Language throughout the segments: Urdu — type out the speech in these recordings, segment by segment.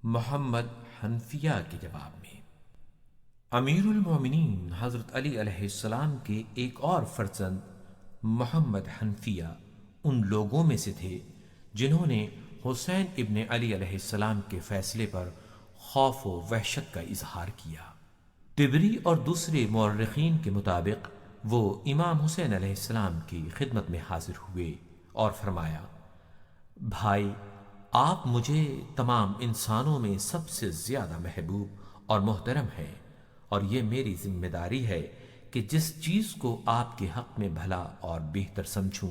محمد حنفیہ کے جواب میں، امیر المومنین حضرت علی علیہ السلام کے ایک اور فرزند محمد حنفیہ ان لوگوں میں سے تھے جنہوں نے حسین ابن علی علیہ السلام کے فیصلے پر خوف و وحشت کا اظہار کیا۔ طبری اور دوسرے مورخین کے مطابق وہ امام حسین علیہ السلام کی خدمت میں حاضر ہوئے اور فرمایا، بھائی، آپ مجھے تمام انسانوں میں سب سے زیادہ محبوب اور محترم ہیں، اور یہ میری ذمہ داری ہے کہ جس چیز کو آپ کے حق میں بھلا اور بہتر سمجھوں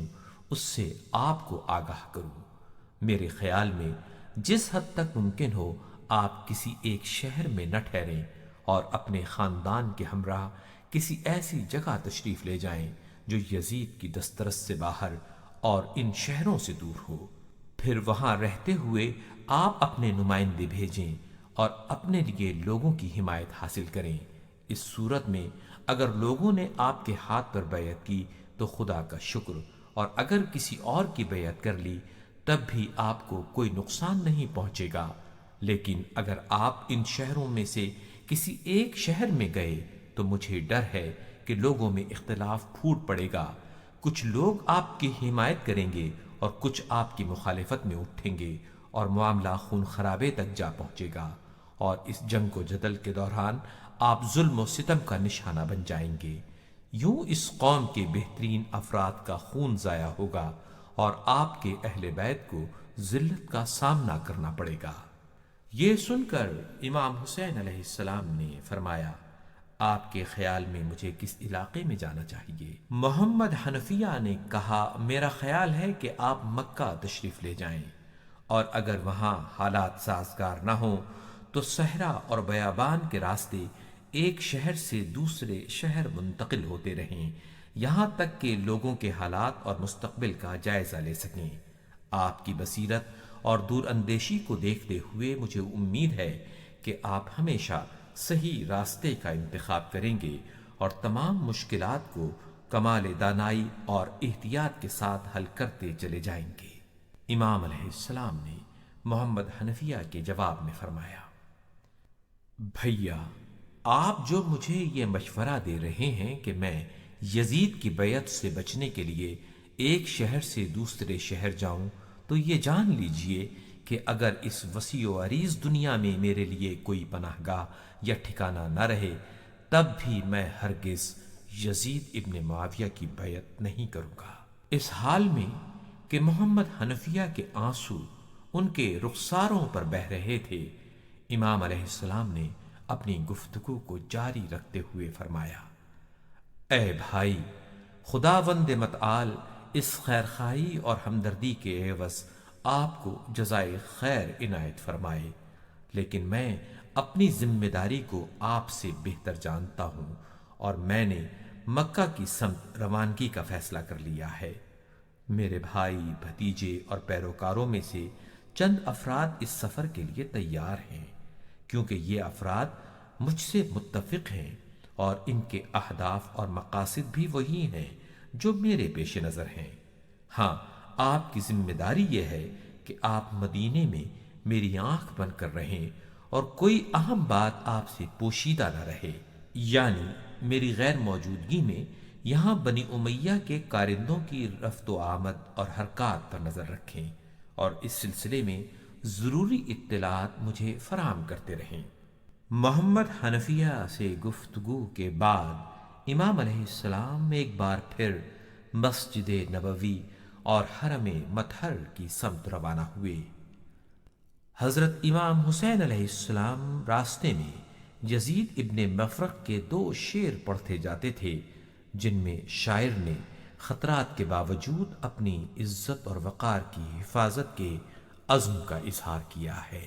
اس سے آپ کو آگاہ کروں۔ میرے خیال میں جس حد تک ممکن ہو آپ کسی ایک شہر میں نہ ٹھہریں اور اپنے خاندان کے ہمراہ کسی ایسی جگہ تشریف لے جائیں جو یزید کی دسترس سے باہر اور ان شہروں سے دور ہو۔ پھر وہاں رہتے ہوئے آپ اپنے نمائندے بھیجیں اور اپنے لیے لوگوں کی حمایت حاصل کریں۔ اس صورت میں اگر لوگوں نے آپ کے ہاتھ پر بیعت کی تو خدا کا شکر، اور اگر کسی اور کی بیعت کر لی تب بھی آپ کو کوئی نقصان نہیں پہنچے گا۔ لیکن اگر آپ ان شہروں میں سے کسی ایک شہر میں گئے تو مجھے ڈر ہے کہ لوگوں میں اختلاف پھوٹ پڑے گا، کچھ لوگ آپ کی حمایت کریں گے اور کچھ آپ کی مخالفت میں اٹھیں گے، اور معاملہ خون خرابے تک جا پہنچے گا، اور اس جنگ و جدل کے دوران آپ ظلم و ستم کا نشانہ بن جائیں گے۔ یوں اس قوم کے بہترین افراد کا خون ضائع ہوگا اور آپ کے اہل بیت کو ذلت کا سامنا کرنا پڑے گا۔ یہ سن کر امام حسین علیہ السلام نے فرمایا، آپ کے خیال میں مجھے کس علاقے میں جانا چاہیے؟ محمد حنفیہ نے کہا، میرا خیال ہے کہ آپ مکہ تشریف لے جائیں، اور اگر وہاں حالات سازگار نہ ہوں تو صحرا اور بیابان کے راستے ایک شہر سے دوسرے شہر منتقل ہوتے رہیں، یہاں تک کہ لوگوں کے حالات اور مستقبل کا جائزہ لے سکیں۔ آپ کی بصیرت اور دور اندیشی کو دیکھتے ہوئے مجھے امید ہے کہ آپ ہمیشہ صحیح راستے کا انتخاب کریں گے اور تمام مشکلات کو کمال دانائی اور احتیاط کے ساتھ حل کرتے چلے جائیں گے۔ امام علیہ السلام نے محمد حنفیہ کے جواب میں فرمایا، بھیا، آپ جو مجھے یہ مشورہ دے رہے ہیں کہ میں یزید کی بیعت سے بچنے کے لیے ایک شہر سے دوسرے شہر جاؤں، تو یہ جان لیجئے کہ اگر اس وسیع و عریض دنیا میں میرے لیے کوئی پناہ گاہ یا ٹھکانہ نہ رہے تب بھی میں ہرگز یزید ابن معاویہ کی بیعت نہیں کروں گا۔ اس حال میں کہ محمد حنفیہ کے آنسو ان کے رخساروں پر بہہ رہے تھے، امام علیہ السلام نے اپنی گفتگو کو جاری رکھتے ہوئے فرمایا، اے بھائی، خداوند متعال اس خیرخواہی اور ہمدردی کے عوض آپ کو جزائے خیر عنایت فرمائے، لیکن میں اپنی ذمہ داری کو آپ سے بہتر جانتا ہوں اور میں نے مکہ کی سمت روانگی کا فیصلہ کر لیا ہے۔ میرے بھائی، بھتیجے اور پیروکاروں میں سے چند افراد اس سفر کے لیے تیار ہیں، کیونکہ یہ افراد مجھ سے متفق ہیں اور ان کے اہداف اور مقاصد بھی وہی ہیں جو میرے پیش نظر ہیں۔ ہاں، آپ کی ذمہ داری یہ ہے کہ آپ مدینے میں میری آنکھ بن کر رہیں اور کوئی اہم بات آپ سے پوشیدہ نہ رہے، یعنی میری غیر موجودگی میں یہاں بنی امیہ کے کارندوں کی رفت و آمد اور حرکات پر نظر رکھیں، اور اس سلسلے میں ضروری اطلاعات مجھے فراہم کرتے رہیں۔ محمد حنفیہ سے گفتگو کے بعد امام علیہ السلام ایک بار پھر مسجد نبوی اور حرم مطہر کی سمت روانہ ہوئے۔ حضرت امام حسین علیہ السلام راستے میں یزید ابن مفرق کے 2 شعر پڑھتے جاتے تھے، جن میں شاعر نے خطرات کے باوجود اپنی عزت اور وقار کی حفاظت کے عزم کا اظہار کیا ہے۔